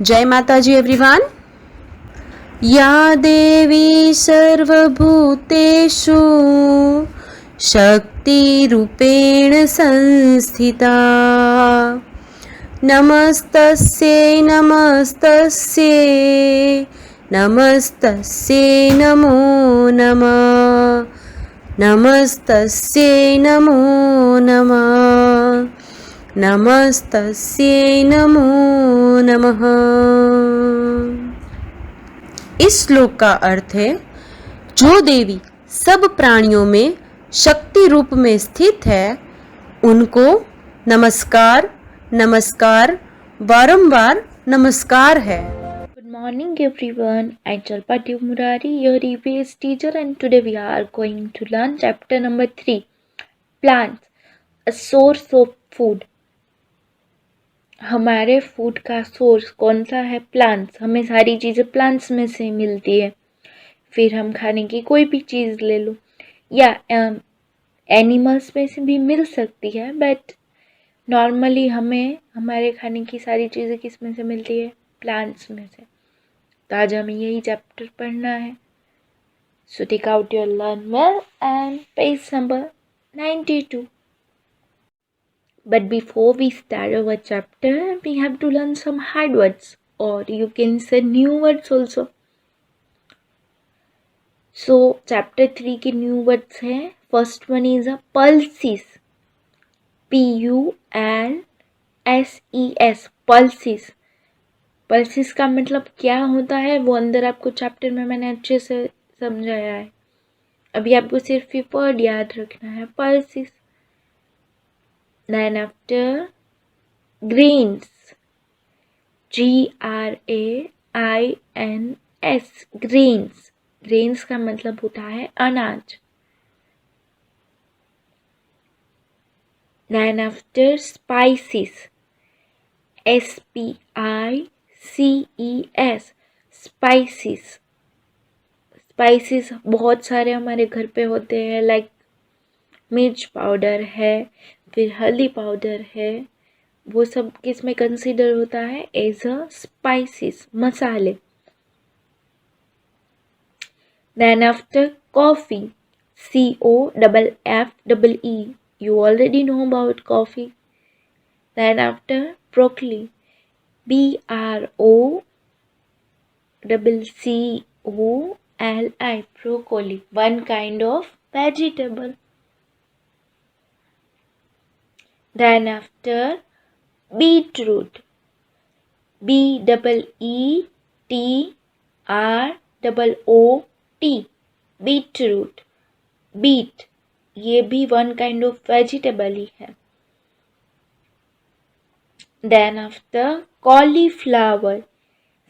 जय माता जी एवरीवन। या देवी सर्वभूतेषु शक्तिरूपेण संस्थिता नमस्तस्यै नमस्तस्यै नमस्तस्यै नमो नमः नमस्तस्यै नमो नमः नमस्तस्यै नमो नमः। इस श्लोक का अर्थ है, जो देवी सब प्राणियों में शक्ति रूप में स्थित है उनको नमस्कार नमस्कार बारंबार नमस्कार है। Good morning everyone, I Jalpati Murari, your EVS teacher, and today we are going to learn chapter number 3, Plants, a source of food. हमारे फूड का सोर्स कौन सा है? प्लांट्स। हमें सारी चीज़ें प्लांट्स में से मिलती है। फिर हम खाने की कोई भी चीज़ ले लो या एनिमल्स में से भी मिल सकती है, बट नॉर्मली हमें हमारे खाने की सारी चीज़ें किस में से मिलती है? प्लांट्स में से। तो आज हमें यही चैप्टर पढ़ना है। So take out your learn well and page number 92. But before we start our chapter, we have to learn some hard words, or you can say new words also. So chapter 3 के new words हैं. First one is a pulses. Pulses. Pulses. Pulses का मतलब क्या होता है वो अंदर आपको चैप्टर में मैंने अच्छे से समझाया है। अभी आपको सिर्फ ये वर्ड याद रखना है, pulses. Then after grains, GRAINS, grains. Grains का मतलब होता है अनाज। Then after spices, SPICES, spices. Spices बहुत सारे हमारे घर पे होते हैं, लाइक मिर्च पाउडर है, फिर हल्दी पाउडर है, वो सब किस में कंसीडर होता है? एज अ स्पाइसेस, मसाले। Then after coffee, COFFEE, you already know about coffee. Then after broccoli, BROCCOLI, broccoli, one kind of vegetable. Then after beetroot, BEETROOT, beetroot, beet, ये भी वन काइंड ऑफ वेजिटेबल ही है। Then after cauliflower,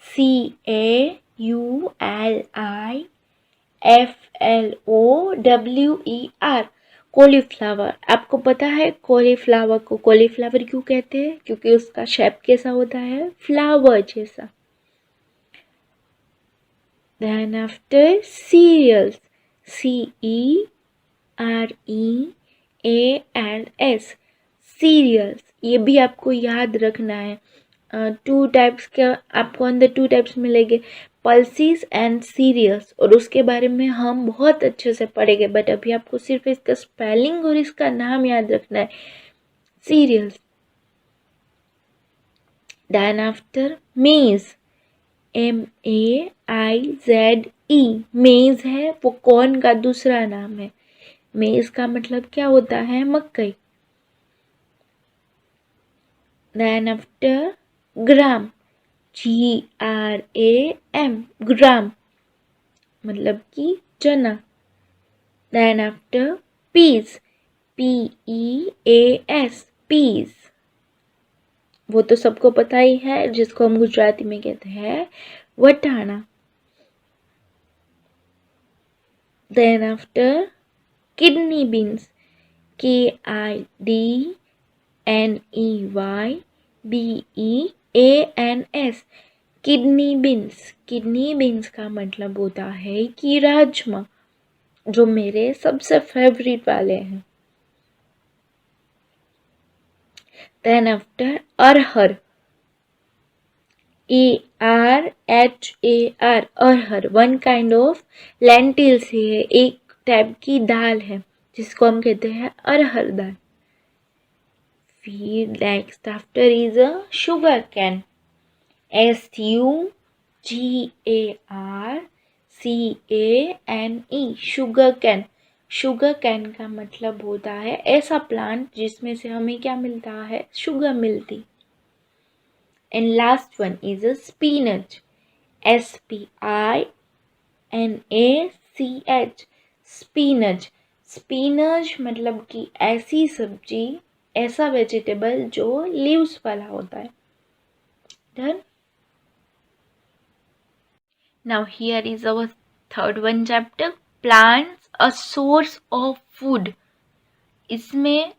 CAULIFLOWER, cauliflower. आपको पता है cauliflower को cauliflower क्यों कहते हैं? क्योंकि उसका शेप कैसा होता है? फ्लावर जैसा। Then after cereals, CEREALS, cereals. ये भी आपको याद रखना है। टू टाइप्स के आपको अंदर टू टाइप्स मिलेंगे, पल्सेस एंड सीरियल्स, और उसके बारे में हम बहुत अच्छे से पढ़ेंगे, बट अभी आपको सिर्फ इसका स्पेलिंग और इसका नाम याद रखना है, सीरियल्स। देन आफ्टर मेज, MAIZE, मेज है वो कॉर्न का दूसरा नाम है। मेज का मतलब क्या होता है? मकई। Then after gram, GRAM, gram मतलब कि चना। Then after peas, PEAS, peas, वो तो सबको पता ही है, जिसको हम गुजराती में कहते हैं वटाना। Then after kidney beans, KIDNEYBEANS, kidney beans. Kidney beans का मतलब होता है कि राजमा, जो मेरे सबसे फेवरेट वाले हैं। Then after arhar, ARHAR, arhar, one kind of lentils है, एक टाइप की दाल है जिसको हम कहते हैं अरहर दाल। फिर next after is a sugar cane, SUGARCANE, sugar cane. Sugar cane का मतलब होता है ऐसा प्लांट जिसमें से हमें क्या मिलता है, शुगर मिलती। And last one is a spinach, SPINACH, spinach. Spinach मतलब कि ऐसी सब्जी, ऐसा वेजिटेबल जो लीव्स वाला होता है। Done. Now here is our third one chapter, plants a source of food। इसमें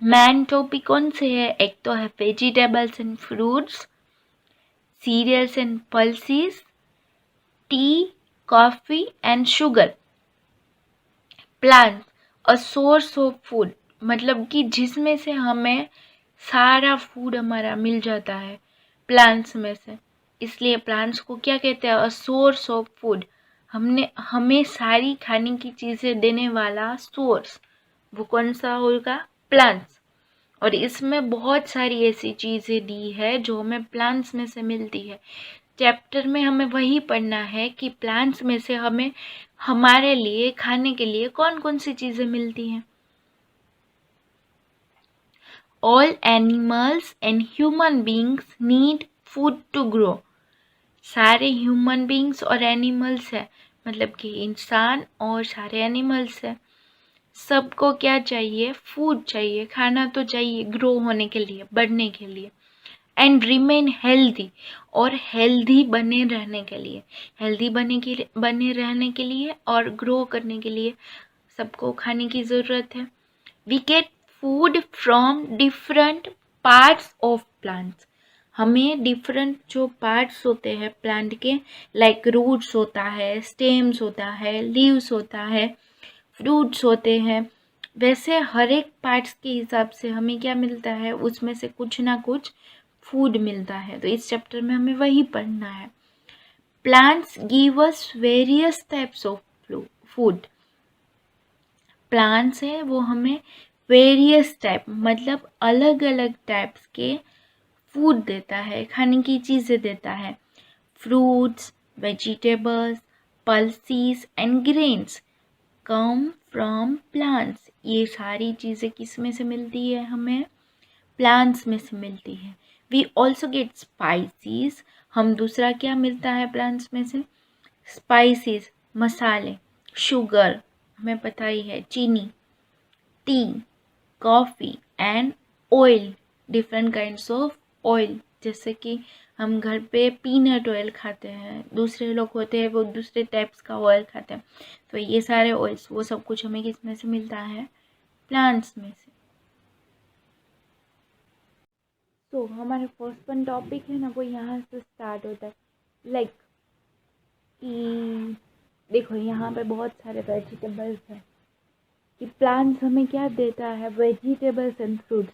मैन टॉपिक कौन से है, एक तो है vegetables and fruits, cereals and pulses, tea, coffee and sugar. Plants a source of food मतलब कि जिसमें से हमें सारा फूड हमारा मिल जाता है प्लांट्स में से, इसलिए प्लांट्स को क्या कहते हैं, अ सोर्स ऑफ फूड। हमें सारी खाने की चीज़ें देने वाला सोर्स, वो कौन सा होगा, प्लांट्स। और इसमें बहुत सारी ऐसी चीज़ें दी है जो हमें प्लांट्स में से मिलती है। चैप्टर में हमें वही पढ़ना है कि प्लांट्स में से हमें हमारे लिए खाने के लिए कौन कौन सी चीज़ें मिलती हैं। All animals and human beings need food to grow। सारे ह्यूमन बींग्स और एनिमल्स है, मतलब कि इंसान और सारे एनिमल्स है, सबको क्या चाहिए, फूड चाहिए, खाना तो चाहिए ग्रो होने के लिए, बढ़ने के लिए। एंड रिमेन हेल्दी, और हेल्दी बने रहने के लिए, हेल्दी बने रहने के लिए और ग्रो करने के लिए सबको खाने की ज़रूरत है। We get food from different parts of plants. हमें डिफरेंट जो पार्ट्स होते हैं प्लांट के, लाइक रूट्स होता है, स्टेम्स होता है, लीव्स होता है, फ्रूट्स होते हैं, वैसे हर एक पार्ट्स के हिसाब से हमें क्या मिलता है, उसमें से कुछ ना कुछ फूड मिलता है। तो इस चैप्टर में हमें वही पढ़ना है। Plants give us various types of food. Plants है वो हमें वेरियस टाइप मतलब अलग अलग टाइप्स के फूड देता है, खाने की चीज़ें देता है। Fruits, vegetables, pulses and grains come from plants. ये सारी चीज़ें किस में से मिलती है, हमें प्लांट्स में से मिलती है। वी ऑल्सो गेट स्पाइसीज, हम दूसरा क्या मिलता है प्लांट्स में से, स्पाइसीज, मसाले, शुगर हमें पता ही है, चीनी, T, coffee and oil, different kinds of oil, जैसे कि हम घर पे पीनट ऑयल खाते हैं, दूसरे लोग होते हैं वो दूसरे टाइप्स का ऑयल खाते हैं। तो ये सारे ऑयल्स वो सब कुछ हमें किस में से मिलता है, प्लांट्स में से। तो हमारा फर्स्ट वन टॉपिक है ना वो यहाँ से स्टार्ट होता है। लाइक कि देखो यहाँ पे बहुत सारे वेजिटेबल्स हैं कि प्लांट्स हमें क्या देता है, vegetables and fruits.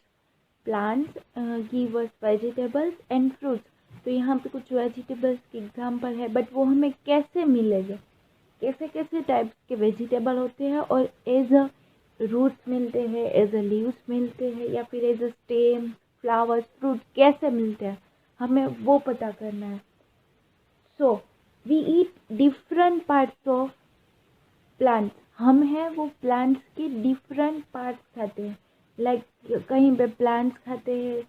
Plants give us vegetables and fruits. तो यहाँ पे कुछ वेजिटेबल्स के एग्जांपल है, बट वो हमें कैसे मिलेंगे, कैसे कैसे टाइप्स के वेजिटेबल होते हैं और एज अ रूट्स मिलते हैं, एज अ लीव्स मिलते हैं, या फिर as a stem, flowers, fruit कैसे मिलते हैं, हमें वो पता करना है। So we eat different parts of plants. हम हैं वो प्लांट्स के डिफरेंट पार्ट्स खाते हैं। लाइक कहीं पे प्लांट्स खाते हैं,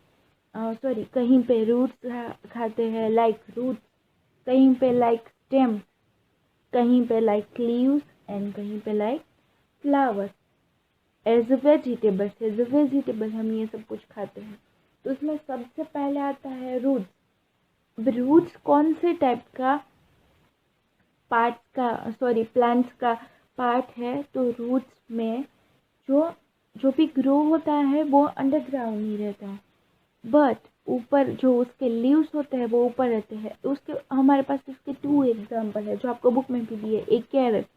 कहीं पे रूट्स खाते हैं, लाइक रूट्स, कहीं पे लाइक स्टेम, कहीं पे लाइक लीव्स एंड कहीं पे like flowers. As a vegetable हम ये सब कुछ खाते हैं। तो उसमें सबसे पहले आता है रूट्स। रूट्स कौन से टाइप का प्लांट्स का पार्ट है, तो रूट्स में जो भी ग्रो होता है वो अंडरग्राउंड ही रहता है, बट ऊपर जो उसके लीव्स होते हैं वो ऊपर रहते हैं। उसके हमारे पास इसके 2 एग्जांपल है जो आपको बुक में भी दिए। एक कैरेट,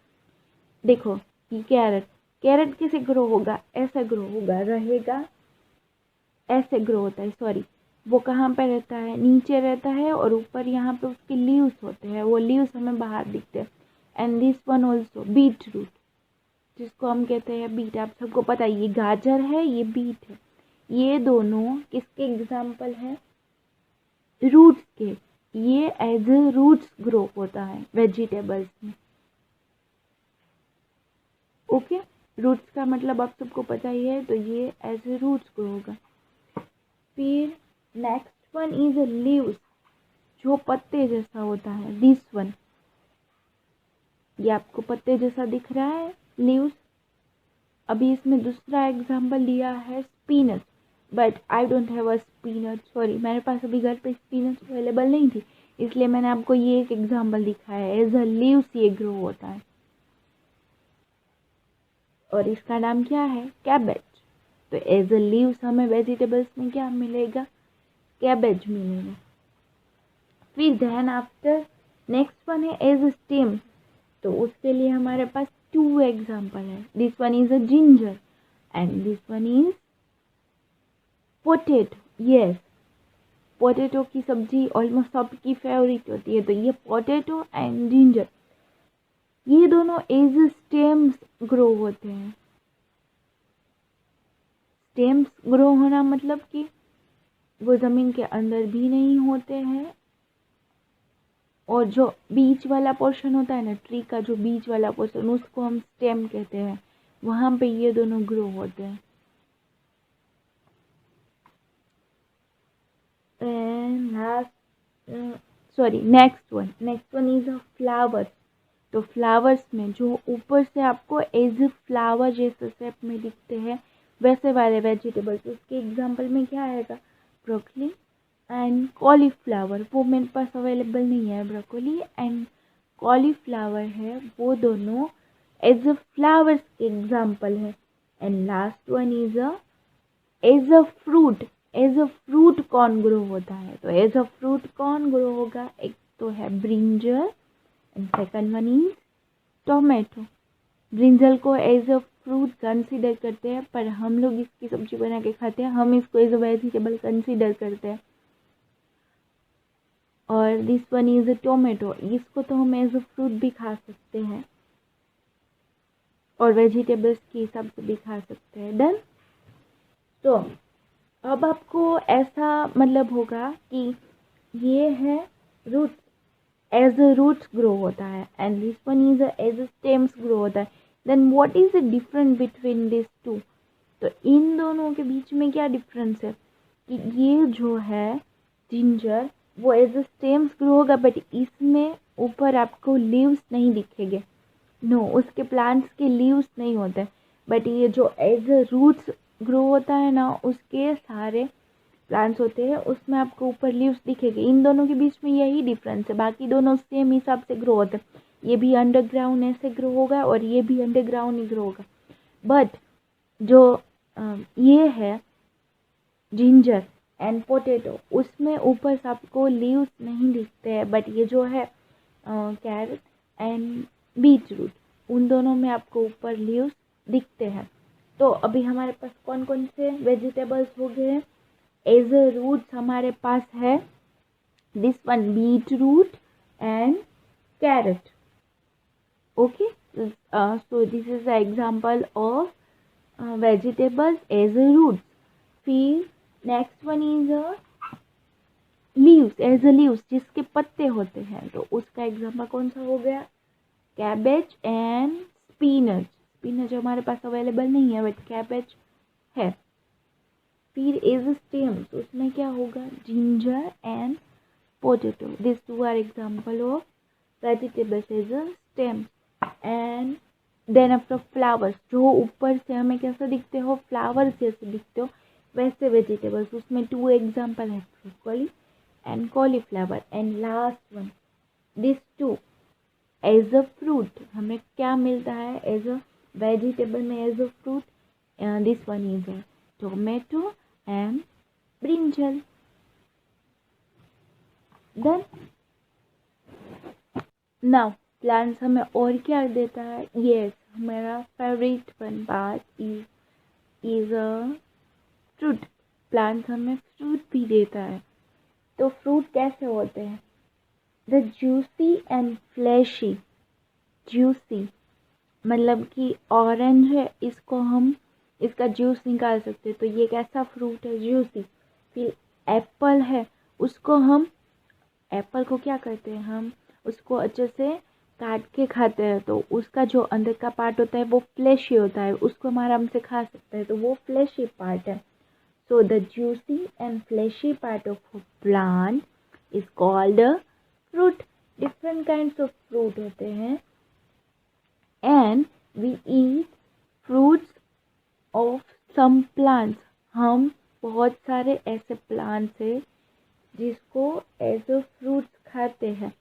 देखो ये कैरेट कैसे ग्रो होगा, ऐसा ग्रो होगा, रहेगा, ऐसे ग्रो होता है, वो कहाँ पे रहता है, नीचे रहता है, और ऊपर यहाँ पे उसके लीव्स होते हैं, वो लीव्स हमें बाहर दिखते हैं। And this one also beetroot, जिसको हम कहते हैं बीट। आप सबको पता है ये गाजर है, ये बीट है। ये दोनों किसके एग्जाम्पल है, रूट्स के। ये एज ए रूट्स ग्रो होता है वेजिटेबल्स में। ओके, रूट्स का मतलब आप सबको पता ही है, तो ये एज ए रूट्स ग्रो होगा। फिर नेक्स्ट वन इज लीव्स, जो पत्ते जैसा होता है। दिस वन, ये आपको पत्ते जैसा दिख रहा है लीव्स। अभी इसमें दूसरा एग्जाम्पल लिया है spinach, but I don't have a spinach, sorry, मेरे पास अभी घर पे स्पिनच अवेलेबल नहीं थी, इसलिए मैंने आपको ये एक एग्जाम्पल दिखाया है। एज अ लीव्स ये ग्रो होता है, और इसका नाम क्या है, कैबेज। तो एज अ लीव्स हमें वेजिटेबल्स में क्या मिलेगा, कैबेज मिलेगा। फिर देन आफ्टर नेक्स्ट वन है एज अ स्टेम, तो उसके लिए हमारे पास 2 एग्जाम्पल है। This one is a ginger and this one is potato. Yes, potato की सब्जी ऑलमोस्ट सबकी फेवरेट होती है, तो ये पोटैटो एंड जिंजर, ये दोनों एज स्टेम्स ग्रो होते हैं। स्टेम्स ग्रो होना मतलब कि वो ज़मीन के अंदर भी नहीं होते हैं, और जो बीच वाला पोर्शन होता है ना, ट्री का जो बीच वाला पोर्शन, उसको हम स्टेम कहते हैं, वहाँ पे ये दोनों ग्रो होते हैं। And last, sorry, next one is a flower. तो फ्लावर्स में जो ऊपर से आपको एज फ्लावर जैसे शेप में दिखते हैं, वैसे वाले वेजिटेबल्स, उसके एग्जांपल में क्या आएगा, ब्रोकली एंड कॉलीफ्लावर। वो मेरे पास अवेलेबल नहीं है, ब्रोकली एंड कॉलीफ्लावर है, वो दोनों एज अ फ्लावर्स के एग्जांपल है। And last one is a as a fruit. As a fruit कौन ग्रो होता है, तो एज अ फ्रूट कौन ग्रो होगा, एक तो है brinjal and second one is tomato. Brinjal को एज अ फ्रूट कंसीडर करते हैं, पर हम लोग इसकी सब्जी बना के खाते हैं, हम इसको एज अ वेजिटेबल कंसीडर करते हैं। और this one is a tomato, इसको तो हम एज अ फ्रूट भी खा सकते हैं और वेजिटेबल्स के हिसाब से भी खा सकते हैं। डन। तो अब आपको ऐसा मतलब होगा कि ये है roots, as a roots grow होता है, and this one is as a stems grow होता है। Then what is the difference between this two, तो इन दोनों के बीच में क्या डिफरेंस है कि ये जो है जिंजर, वो एज अ स्टेम्स ग्रो होगा, बट इसमें ऊपर आपको लीव्स नहीं दिखेंगे। नो, उसके प्लांट्स के लीव्स नहीं होते, बट ये जो एज अ रूट्स ग्रो होता है ना, उसके सारे प्लांट्स होते हैं, उसमें आपको ऊपर लीव्स दिखेंगे। इन दोनों के बीच में यही डिफरेंस है, बाकी दोनों सेम हिसाब से ग्रो होते हैं। ये भी अंडरग्राउंड ऐसे ग्रो होगा और ये भी अंडरग्राउंड ही ग्रो होगा। बट जो ये है जिंजर एंड पोटैटो, उसमें ऊपर से आपको लीव्स नहीं दिखते हैं, बट ये जो है कैरेट एंड बीट रूट, उन दोनों में आपको ऊपर लीव्स दिखते हैं। तो अभी हमारे पास कौन कौन से वेजिटेबल्स हो गए हैं, एज अ रूट्स हमारे पास है this one beet root and carrot. Okay, so this is the example of vegetables as a roots. फिर next one is leaves, as a leaves, जिसके पत्ते होते हैं, तो उसका एग्जांपल कौन सा हो गया, कैबेज एंड स्पिनच। स्पिनच हमारे पास अवेलेबल नहीं है, बट कैबेज है। फिर एज स्टेम्स, उसमें क्या होगा, ginger and potato. This two are example of vegetables as a stems. And then after flowers, जो ऊपर से हमें कैसे दिखते हो, फ्लावर्स जैसे दिखते हो, वैसे वेजिटेबल्स, उसमें 2 एग्जांपल है, broccoli and cauliflower. And last one this two as a fruit, हमें क्या मिलता है एज अ वेजिटेबल में, as a fruit, this one is a tomato and brinjal. Then now plants हमें और क्या देता है, यस, हमारा favourite one part is a fruit. Plants हमें फ्रूट भी देता है। तो फ्रूट कैसे होते हैं? The juicy and fleshy. Juicy मतलब कि ऑरेंज है, इसको हम इसका जूस निकाल सकते हैं, तो ये कैसा फ्रूट है? जूसी। फिर एप्पल है, उसको हम एप्पल को क्या करते हैं? हम उसको अच्छे से काट के खाते हैं, तो उसका जो अंदर का पार्ट होता है वो फ्लैशी होता है, उसको हम आराम से खा सकते हैं, तो वो फ्लैशी पार्ट है। So the juicy and fleshy part of plant is called fruit. Different kinds of fruit होते हैं and we eat fruits of some plants. हम बहुत सारे ऐसे प्लांट्स हैं जिसको एज अ फ्रूट्स खाते हैं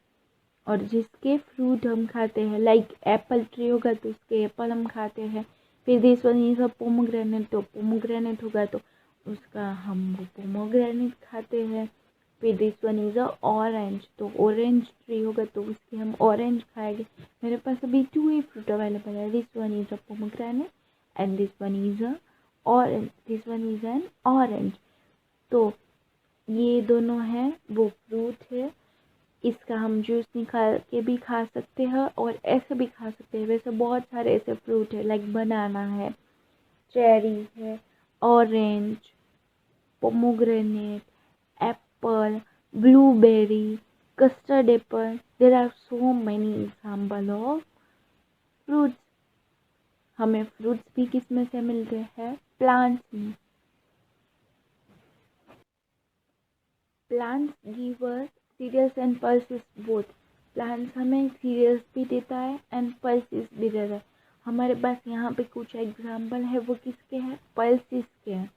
और जिसके फ्रूट हम खाते हैं। लाइक एप्पल ट्री होगा तो उसके एप्पल हम खाते हैं। फिर this one is a pomegranate, तो पोमोग्रेनेट होगा तो उसका हम वो पोमोग्रेनेट खाते हैं। फिर this one is a orange, तो ऑरेंज ट्री होगा तो उसके हम ऑरेंज खाएंगे। मेरे पास अभी 2 ही फ्रूट अवेलेबल है, this one is a pomegranate and this one is a orange, this one is an orange. तो ये दोनों हैं वो फ्रूट है, इसका हम जूस निकाल के भी खा सकते हैं और ऐसे भी खा सकते हैं। वैसे बहुत सारे ऐसे फ्रूट है, लाइक बनाना है, चेरी है, orange, pomegranate, apple, blueberry, custard apple. There are so many example of fruits. हमें फ्रूट्स भी किस में से मिलते हैं? प्लांट्स में। Plants give us cereals and pulses both. Plants हमें सीरियल्स भी देता है एंड पल्सेस भी देता है। हमारे पास यहाँ पे कुछ एग्जाम्पल है, वो किसके हैं? पल्सेस के हैं।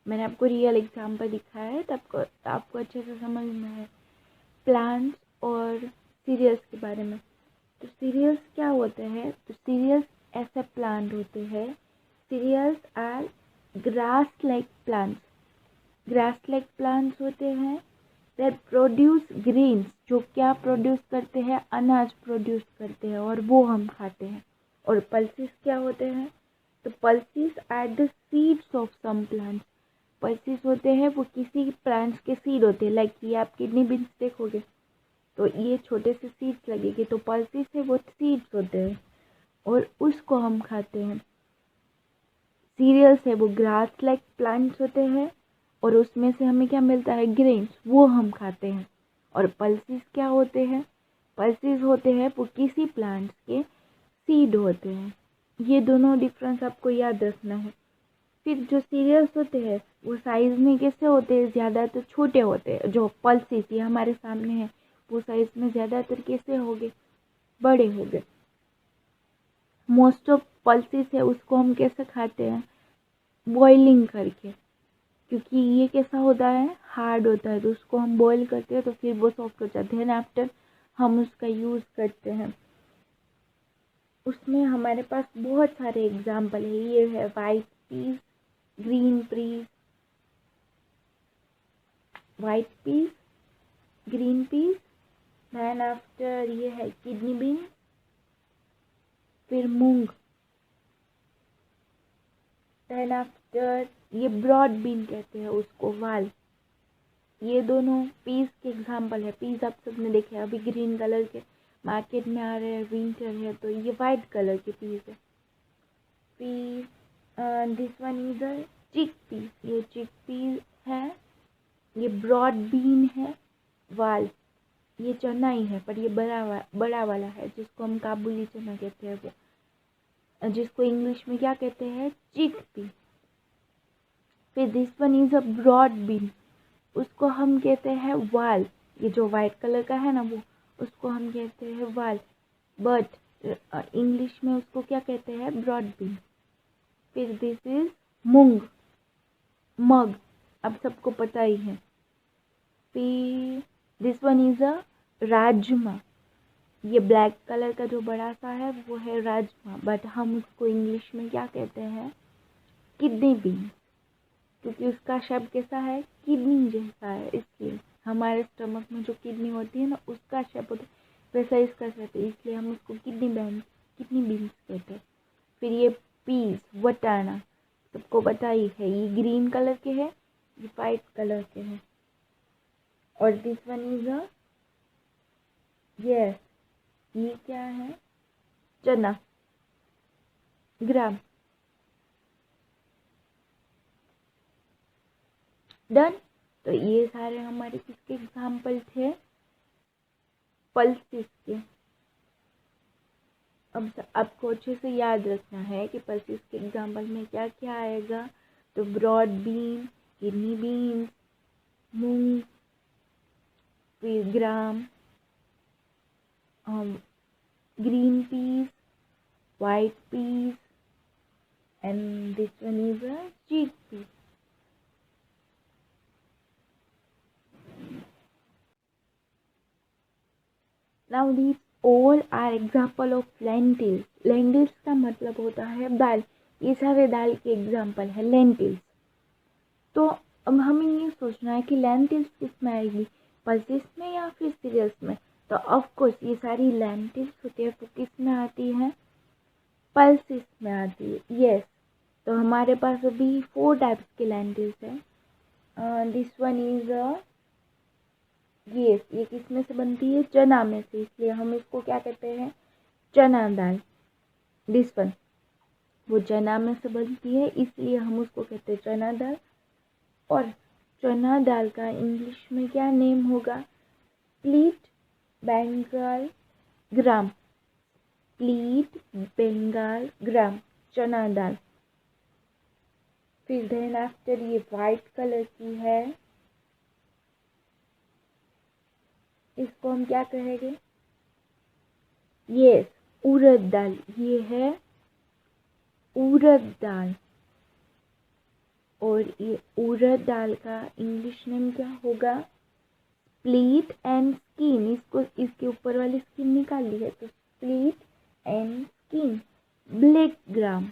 मैंने आपको रियल एग्जाम्पल दिखाया है, तो आपको अच्छे से समझ में है प्लांट्स और सीरियल्स के बारे में। तो सीरियल्स क्या होते हैं? तो सीरियल्स ऐसे प्लांट होते हैं, cereals are grass like plants. Grass like plants होते हैं दैट प्रोड्यूस ग्रेन्स, जो क्या प्रोड्यूस करते हैं? अनाज प्रोड्यूस करते हैं और वो हम खाते हैं। और पल्सेस क्या होते हैं? तो pulses are the seeds of some plants. Pulses होते हैं वो किसी प्लांट्स के सीड होते हैं। लाइक ये आप किडनी बीन्स देखोगे तो ये छोटे से सीड्स लगेंगे, तो पल्सेस है वो सीड्स होते हैं और उसको हम खाते हैं। सीरियल्स है वो ग्रास लाइक प्लांट्स होते हैं और उसमें से हमें क्या मिलता है? ग्रेन्स, वो हम खाते हैं। और पल्सेस क्या होते हैं? पल्सेस होते हैं वो किसी प्लांट्स के सीड होते हैं। ये दोनों डिफरेंस आपको याद रखना है। फिर जो सीरियल्स होते हैं वो साइज में कैसे होते हैं? ज़्यादातर छोटे होते हैं। जो पल्सेस ये हमारे सामने है वो साइज में ज़्यादातर कैसे होंगे? बड़े होंगे। मोस्ट ऑफ पल्सेस है उसको हम कैसे खाते हैं? बॉइलिंग करके, क्योंकि ये कैसा होता है? हार्ड होता है, तो उसको हम बॉईल करते हैं तो फिर वो सॉफ्ट हो जाते हैं। देन आफ्टर हम उसका यूज़ करते हैं। उसमें हमारे पास बहुत सारे एग्जाम्पल है। ये है white peas, green peas, white peas, green peas. Then after ये है किडनी बीन, फिर मूंग। देन आफ्टर ये ब्रॉड बीन कहते हैं उसको, वाल। ये दोनों पीस के एग्जाम्पल है। पीस आप सबने देखे हैं, अभी ग्रीन कलर के मार्केट में आ रहे हैं, विंटर है तो ये वाइट कलर के पीस है। Peas this one is a chick peas, ये चिक पीस है। ये ब्रॉड बीन है, वाल। ये चना ही है पर ये बड़ा वाला है जिसको हम काबुली चना कहते हैं, वो जिसको इंग्लिश में क्या कहते हैं? Chick pea. फिर this one is a broad bean, उसको हम कहते हैं वाल। ये जो वाइट कलर का है ना वो, उसको हम कहते हैं वाल, बट इंग्लिश में उसको क्या कहते हैं? Broad bean. फिर दिस इज मूंग, मग, अब सबको पता ही है। फिर this one is a rajma. ये ब्लैक कलर का जो बड़ा सा है वो है राजमा, बट हम उसको इंग्लिश में क्या कहते हैं? किडनी बीन, क्योंकि उसका शेप कैसा है? किडनी जैसा है, इसलिए हमारे स्टमक में जो किडनी होती है ना उसका शेप होता है, वैसा इसका शेप है, इसलिए हम उसको किडनी बीन्स कहते हैं। फिर ये पीस, वटाना, सबको पता ही है, ये ग्रीन कलर के है, ये वाइट कलर के हैं। और this one is a yes, ये क्या है? चना, ग्राम। डन। तो ये सारे हमारे किसके एग्जाम्पल थे? पल्सेस के। अब आपको अच्छे से याद रखना है कि पल्सेस के एग्जाम्पल में क्या क्या आएगा। तो ब्रॉड बीन, किडनी बीन्स, मूंग, फिर gram, green peas, white peas, and this one is a chickpea. Now these all are example of lentils. Lentils का मतलब होता है दाल। ये सारे दाल के एग्जाम्पल है lentils। तो अब हमें ये सोचना है कि lentils किस में आएगी, पल्सेस में या फिर सीरियल्स में। तो ऑफ कोर्स ये सारी lentils होती है, तो किस में आती है? पल्सेस में आती है। यस, तो हमारे पास अभी 4 टाइप्स के lentils है। दिस वन इज यस, ये किस में से बनती है? चना में से, इसलिए हम इसको क्या कहते हैं? चना दाल। दिस वन वो चना में से बनती है, इसलिए हम उसको कहते हैं चना दाल। और चना दाल का इंग्लिश में क्या नेम होगा? स्प्लिट बंगाल ग्राम। स्प्लिट बंगाल ग्राम, चना दाल। फिर देन आफ्टर ये वाइट कलर की है, इसको हम क्या कहेंगे? यस, उड़द दाल। ये है उड़द दाल। और ये उड़द दाल का इंग्लिश नेम क्या होगा? Split and skin. इसको इसके ऊपर वाली स्किन निकाल ली है, तो split and skin black gram.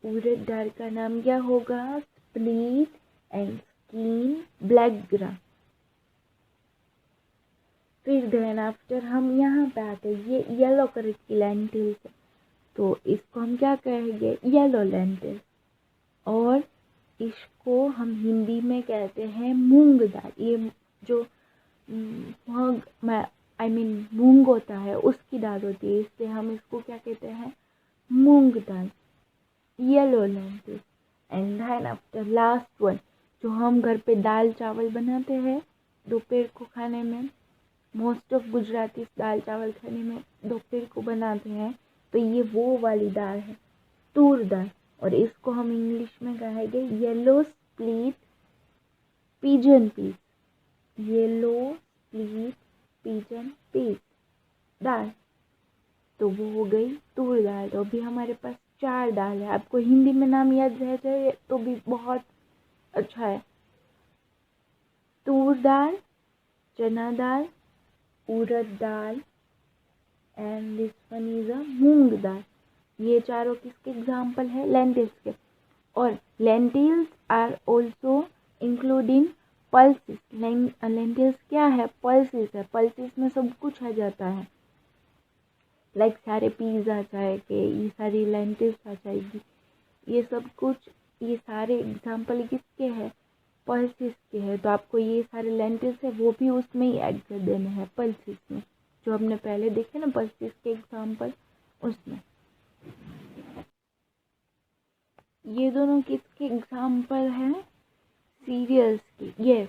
उड़द दाल का नाम क्या होगा? Split and skin black gram. फिर देन आफ्टर हम यहाँ पे आते हैं, ये येलो कलर की लेंटिल्स है, तो इसको हम क्या कहेंगे? Yellow lentil. और इसको हम हिंदी में कहते हैं मूंग दाल। ये जो मूंग होता है उसकी दाल होती है, इसलिए हम इसको क्या कहते हैं? मूंग दाल, yellow lentil. And then after last one, जो हम घर पे दाल चावल बनाते हैं दोपहर को खाने में, मोस्ट ऑफ गुजराती दाल चावल खाने में दोपहर को बनाते हैं, तो ये वो वाली दाल है, तूर दाल। और इसको हम इंग्लिश में कहेंगे yellow split pigeon peas. Yellow split pigeon peas दाल, तो वो हो गई तूर दाल। तो अभी हमारे पास 4 दाल है। आपको हिंदी में नाम याद रह जाए तो भी बहुत अच्छा है। तूर दाल, चना दाल, उड़द दाल and this one is a moong dal. ये चारों किसके एग्जाम्पल है? लेंटिल्स के। और lentils are also include in pulses. Lentils क्या है? पल्सेस है। पल्सेस में सब कुछ आ जाता है, लाइक सारे पीस आ जाएंगे, ये सारी लेंटिल्स आ जाएगी, ये सब कुछ। ये सारे एग्जाम्पल किसके हैं? पल्सेस के हैं। तो आपको ये सारे लेंटिल्स है वो भी उसमें ही ऐड कर देने हैं, पल्सेस में, जो हमने पहले देखे ना पल्सेस के एग्जाम्पल, उसमें। ये दोनों किसके एग्जाम्पल हैं? सीरियल्स के। यस,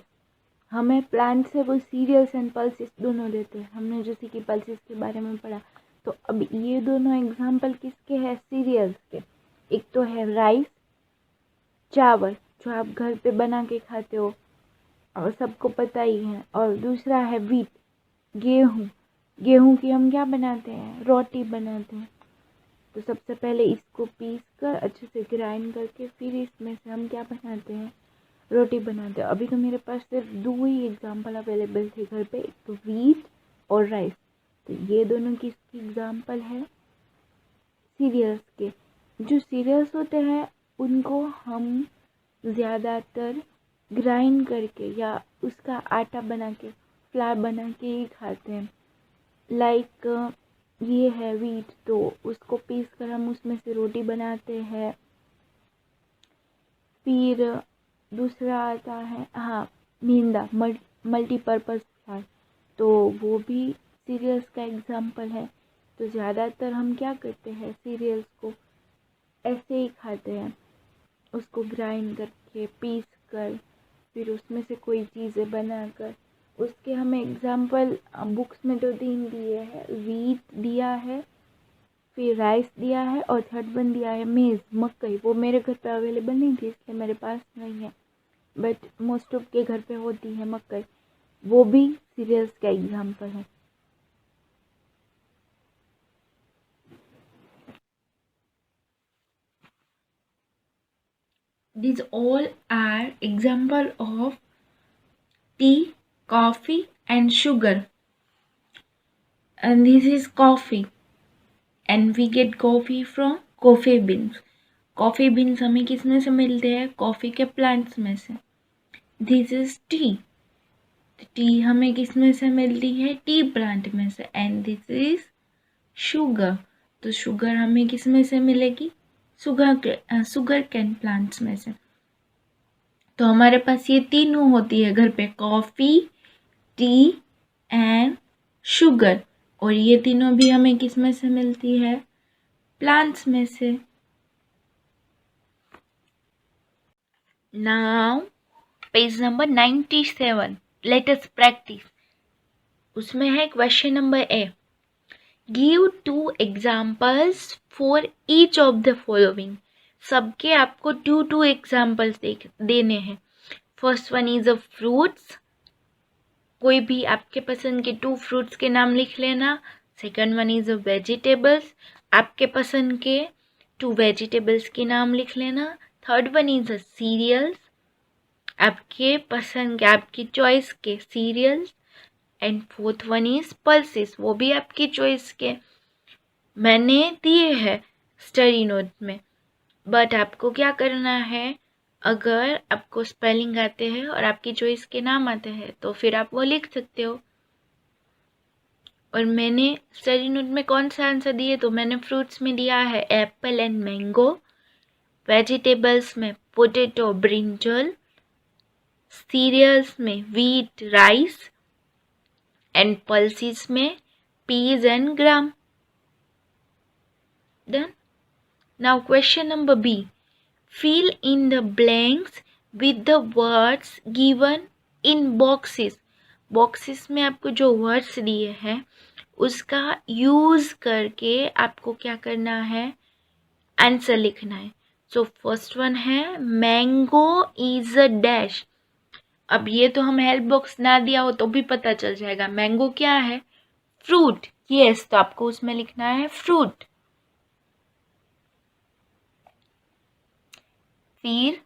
हमें प्लांट से वो सीरियल्स एंड पल्सेस दोनों देते हैं। हमने जैसे कि पल्सेस के बारे में पढ़ा, तो अब ये दोनों एग्जाम्पल किसके हैं? सीरियल्स के। एक तो है राइस, चावल, जो आप घर पे बना के खाते हो और सबको पता ही है। और दूसरा है व्हीट, गेहूँ। गेहूँ की हम क्या बनाते हैं? रोटी बनाते हैं। तो सबसे पहले इसको पीस कर अच्छे से ग्राइंड करके फिर इसमें से हम क्या बनाते हैं? रोटी बनाते हैं। अभी तो मेरे पास सिर्फ 2 ही एग्जाम्पल अवेलेबल थे घर पे, एक तो व्हीट और राइस। तो ये दोनों किसकी एग्जाम्पल है? सीरियल्स के। जो सीरियल्स होते हैं उनको हम ज़्यादातर ग्राइंड करके या उसका आटा बना के, फ्लावर बना के ही खाते हैं। लाइक ये है व्हीट, तो उसको पीस कर हम उसमें से रोटी बनाते हैं। फिर दूसरा आता है मींदा, मल्टीपर्पज़ फ्लावर, तो वो भी सीरियल्स का एग्जाम्पल है। तो ज़्यादातर हम क्या करते हैं, सीरियल्स को ऐसे ही खाते हैं, उसको ग्राइंड करके पीस कर फिर उसमें से कोई चीज़ें बनाकर। उसके हमें एग्जाम्पल बुक्स में 2-3 दिए हैं, वीट दिया है, फिर राइस दिया है, और थर्ड वन दिया है मेज़, मकई। वो मेरे घर पे अवेलेबल नहीं थी इसलिए मेरे पास नहीं है, बट मोस्ट ऑफ के घर पे होती है मकई। वो भी सीरियल्स का एग्जाम्पल है। These all are example of tea, coffee and sugar. And this is coffee. And we get coffee from coffee beans. Coffee beans हमें किस में से मिलते हैं? कॉफ़ी के प्लांट्स में से. This is tea. टी हमें किस में से मिलती है? टी प्लांट में से. And this is sugar. तो शुगर हमें किस में से मिलेगी? शुगर कैन प्लांट्स में से. तो हमारे पास ये तीनों होती है घर पे, कॉफ़ी, टी एंड शुगर. और ये तीनों भी हमें किस में से मिलती है? प्लांट्स में से. Now page number 97, let us practice. उसमें है question number A. Give 2 examples for each of the following. सबके आपको 2 एग्जाम्पल्स देने हैं. First one is a fruits. कोई भी आपके पसंद के 2 फ्रूट्स के नाम लिख लेना. Second one is a vegetables. आपके पसंद के 2 वेजिटेबल्स के नाम लिख लेना. Third one is a cereals. आपके पसंद के, आपकी चॉइस के cereals. And fourth one is pulses. वो भी आपकी चॉइस के. मैंने दिए हैं स्टडी नोट में, बट आपको क्या करना है, अगर आपको स्पेलिंग आते हैं और आपकी चॉइस के नाम आते हैं तो फिर आप वो लिख सकते हो. और मैंने स्टडी नोट में कौन सा आंसर दिए, तो मैंने फ्रूट्स में दिया है एप्पल एंड मैंगो. वेजिटेबल्स में पोटैटो, ब्रिंजल. सीरियल्स में व्हीट, राइस. एंड पल्सेस में peas and gram. Done. Now question number B. Fill in the blanks with the words given in boxes. Boxes में आपको जो words दिए हैं उसका use करके आपको क्या करना है, आंसर लिखना है. सो फर्स्ट वन है मैंगो इज अ डैश. अब ये तो हम हेल्प बॉक्स ना दिया हो तो भी पता चल जाएगा. मैंगो क्या है? फ्रूट. यस, तो आपको उसमें लिखना है फ्रूट. फिर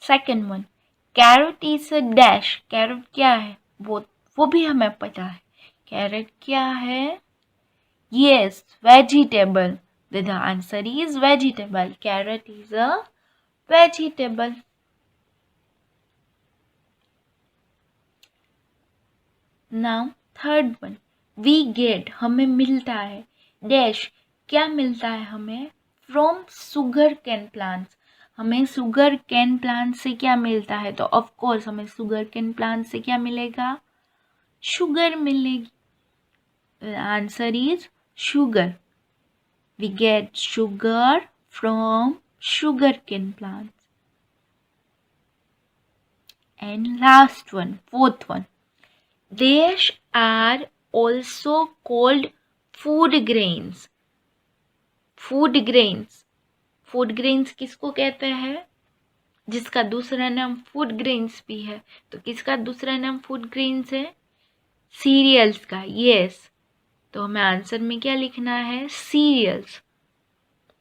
second one, carrot is a dash. Carrot क्या है? वो भी हमें पता है. कैरेट क्या है? Yes, vegetable. The answer is vegetable. Carrot is a vegetable. Now third one, we get. हमें मिलता है डैश. क्या मिलता है हमें? From sugar cane plants. हमें शुगर कैन प्लांट से क्या मिलता है? तो ऑफ कोर्स हमें शुगर कैन प्लांट से क्या मिलेगा? शुगर मिलेगी. Answer is sugar. We get sugar from sugar cane plants. And last one, fourth one, these are also called food grains. food grains. Food grains किसको कहते हैं? जिसका दूसरा नाम फूड ग्रेन्स भी है. तो किसका दूसरा नाम फूड ग्रेन्स है? सीरियल्स का. यस, तो हमें आंसर में क्या लिखना है? Cereals.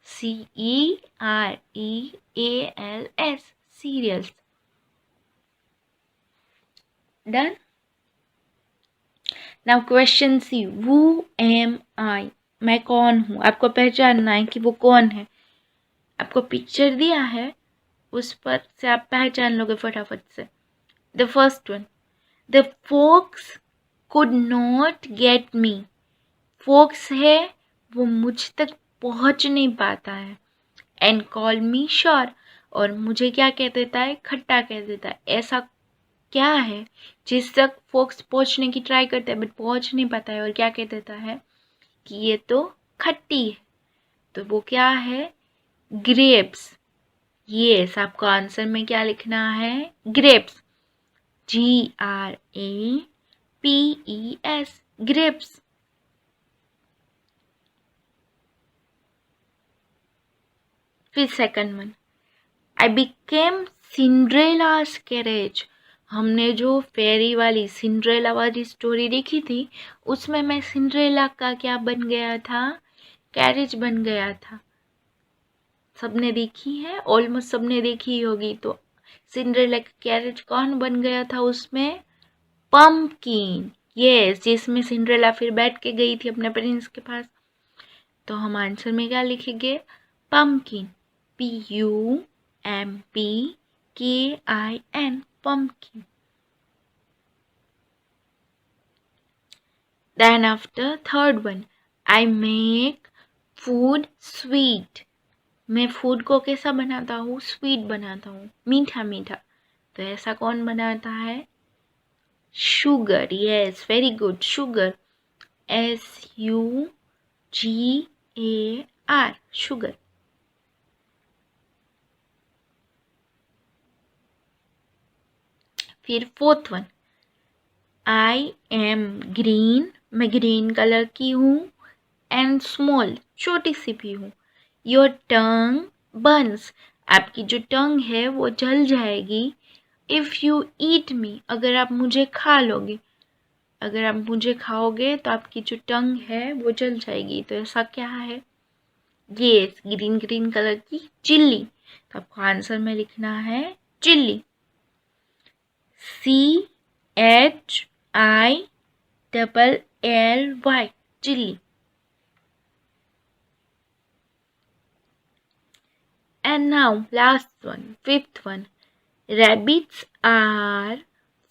CEREALS. Cereals. Done. Now question C, who am I? मैं कौन हूँ? आपको पहचानना है कि वो कौन है. आपको पिक्चर दिया है, उस पर से आप पहचान लोगे फटाफट से. The first one, the fox could not get me. Fox है, वो मुझ तक पहुँच नहीं पाता है. And call me sour. और मुझे क्या कह देता है, खट्टा कह देता है। ऐसा क्या है जिस तक फोक्स पहुंचने की ट्राई करते हैं बट पहुंच नहीं पाता है, और क्या कह देता है कि ये तो खट्टी है। तो वो क्या है, ग्रेप्स। यस, आपको आंसर में क्या लिखना है, ग्रेप्स, GRAPES, ग्रेप्स। फिर second one, I became Cinderella's carriage. हमने जो फेरी वाली सिंड्रेला वाली स्टोरी देखी थी, उसमें मैं सिंड्रेला का क्या बन गया था, कैरेज बन गया था। सबने देखी है, ऑलमोस्ट सबने देखी ही होगी। तो सिंड्रेला का कैरेज कौन बन गया था उसमें, पंपकिन। यस, जिसमें सिंड्रेला फिर बैठ के गई थी अपने प्रिंस के पास। तो हम आंसर में क्या लिखेंगे, pumpkin, PUMPKIN, pumpkin. Then after third one, I make food sweet. मैं फूड को कैसा बनाता हूँ, स्वीट बनाता हूँ, मीठा मीठा। तो ऐसा कौन बनाता है, sugar. Yes, very good, sugar, SUGAR, sugar. फिर fourth one, I am green, मैं ग्रीन कलर की हूँ, एंड स्मॉल, छोटी सी भी हूँ। योर टंग बर्न्स, आपकी जो टंग है वो जल जाएगी। इफ़ यू ईट मी, अगर आप मुझे खा लोगे, अगर आप मुझे खाओगे तो आपकी जो टंग है वो जल जाएगी। तो ऐसा क्या है, ये ग्रीन ग्रीन कलर की चिल्ली। तो आपको आंसर में लिखना है chilli, CHILLY, chilli. And now last one, fifth one, rabbits are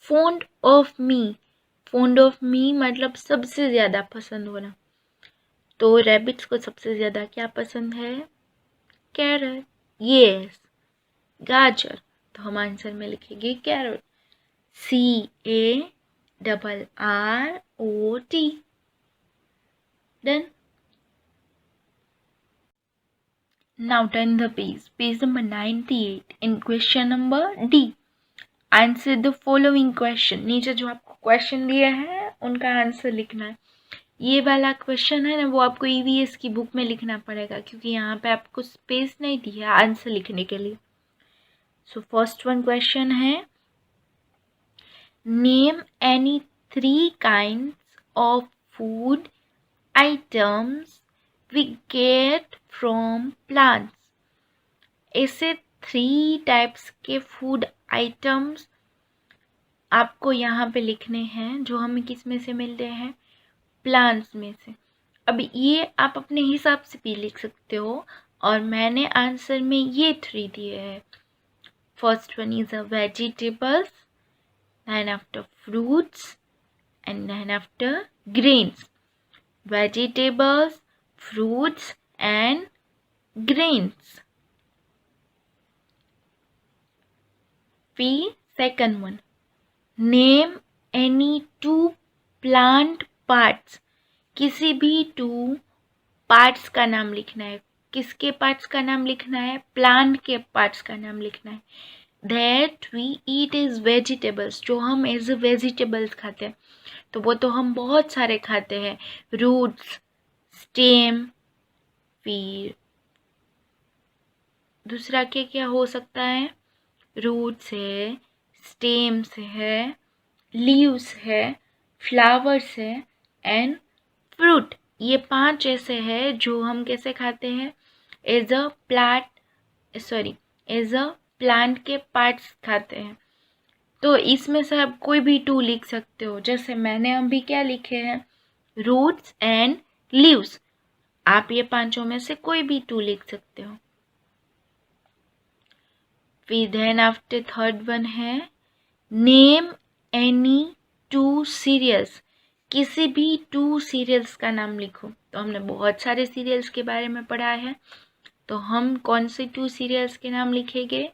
fond of me. Fond of me मतलब सबसे ज़्यादा पसंद होना। तो रैबिट्स को सबसे ज़्यादा क्या पसंद है, कैरट। यस, गाजर। तो हम आंसर में लिखेंगे carrot, CARROT। Done. Now turn the page number 98 in question number D. Answer the following question. नीचे जो आपको क्वेश्चन दिए हैं उनका आंसर लिखना है। ये वाला क्वेश्चन है ना, वो आपको EVS की बुक में लिखना पड़ेगा, क्योंकि यहाँ पे आपको स्पेस नहीं दी है आंसर लिखने के लिए। सो फर्स्ट वन क्वेश्चन है, name any 3 kinds of food items we get from plants. ऐसे 3 टाइप्स के फूड आइटम्स आपको यहाँ पे लिखने हैं जो हमें किस में से मिलते हैं, प्लांट्स में से। अब ये आप अपने हिसाब से भी लिख सकते हो, और मैंने आंसर में ये 3 दिए हैं। First one is a vegetables, then after fruits, and then after grains. Vegetables, fruits and grains. फिर second one, name any 2 plant parts. किसी भी 2 पार्ट्स का नाम लिखना है। किसके पार्ट्स का नाम लिखना है, प्लांट के पार्ट्स का नाम लिखना है। That we eat is vegetables, जो हम एज अ वेजिटेबल्स खाते हैं। तो वो तो हम बहुत सारे खाते हैं, रूट्स, स्टेम, फिर दूसरा क्या क्या हो सकता है, रूट्स है, स्टेम्स है, लीव्स है, फ्लावर्स है एंड फ्रूट। ये 5 ऐसे हैं जो हम कैसे खाते हैं, एज अ प्लांट के पार्ट्स खाते हैं। तो इसमें से आप कोई भी 2 लिख सकते हो, जैसे मैंने अभी क्या लिखे हैं, रूट्स एंड लीव्स। आप ये 5 में से कोई भी 2 लिख सकते हो। फिर देन आफ्टर थर्ड वन है, नेम एनी 2 सीरियल्स। किसी भी 2 सीरियल्स का नाम लिखो। तो हमने बहुत सारे सीरियल्स के बारे में पढ़ा है, तो हम कौन से 2 सीरियल्स के नाम लिखेंगे?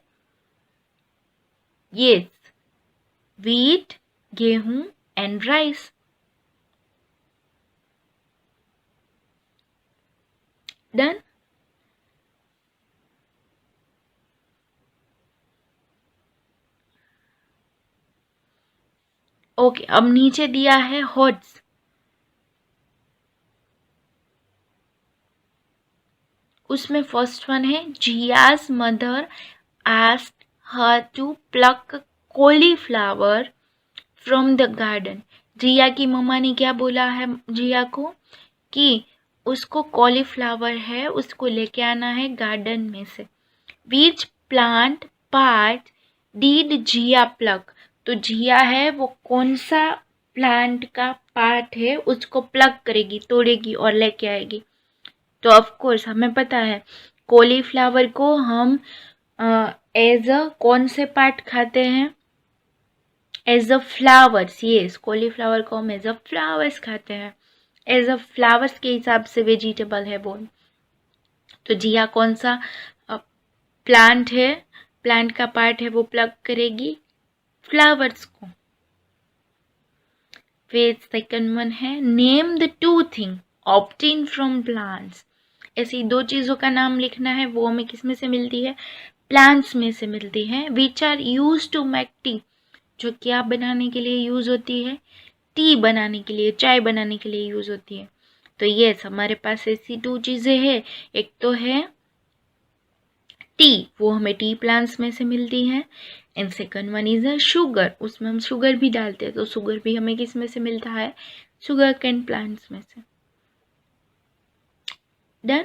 यस, व्हीट, गेहूं एंड राइस। डन। ओके, अब नीचे दिया है हॉट्स। उसमें फर्स्ट वन है जिया's मदर asked her to pluck cauliflower from the garden। जिया की मम्मा ने क्या बोला है जिया को कि उसको कॉलीफ्लावर है उसको लेके आना है गार्डन में से। Which plant part did Jiya pluck? तो जिया है वो कौन सा प्लांट का पार्ट है उसको प्लग करेगी, तोड़ेगी और लेके आएगी। तो ऑफ कोर्स हमें पता है कॉलीफ्लावर को हम एज अ कौन से पार्ट खाते हैं? As a flowers. Yes, cauliflower को हम एज अ फ्लावर्स खाते हैं, एज अ फ्लावर्स के हिसाब से वेजिटेबल है वो। तो जिया कौन सा प्लांट है, प्लांट का पार्ट है वो प्लग करेगी? फ्लावर्स को। फिर सेकंड वन है name the 2 thing obtain from plants. ऐसी 2 चीज़ों का नाम लिखना है, वो हमें किस में से मिलती है? प्लांट्स में से मिलती है। Which are use to make tea, जो क्या बनाने के लिए यूज़ होती है? टी बनाने के लिए, चाय बनाने के लिए यूज़ होती है। तो यस, हमारे पास ऐसी 2 चीज़ें हैं। एक तो है टी, वो हमें टी प्लांट्स में से मिलती है, and second one is a sugar, उसमें हम शुगर भी डालते हैं। तो शुगर भी हमें किस में से मिलता है? शुगर कैन प्लांट्स में से। डन।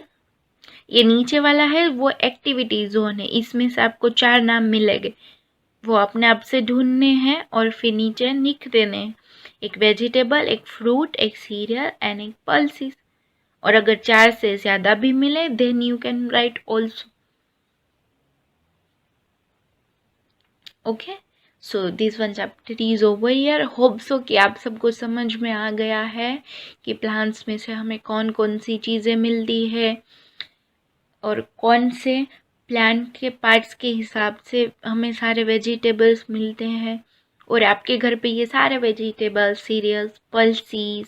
ये नीचे वाला है वो एक्टिविटी जोन है, इसमें से आपको 4 नाम मिलेंगे, वो अपने आप से ढूंढने हैं और फिर नीचे लिख देने हैं। एक वेजिटेबल, एक फ्रूट, एक सीरियल एंड एक पल्सिस। और अगर 4 से ज़्यादा भी मिले then you can write also. Okay, so this one chapter is over here. Hope so कि आप सबको समझ में आ गया है कि प्लांट्स में से हमें कौन कौन सी चीज़ें मिलती है और कौन से प्लांट के पार्ट्स के हिसाब से हमें सारे वेजिटेबल्स मिलते हैं। और आपके घर पे ये सारे वेजिटेबल्स, सीरियल्स, पल्सीज,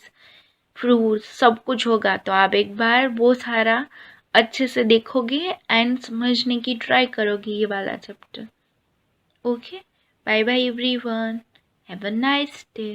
फ्रूट्स सब कुछ होगा, तो आप एक बार वो सारा अच्छे से देखोगे एंड समझने की ट्राई करोगे ये वाला chapter. Okay, bye bye everyone. Have a nice day.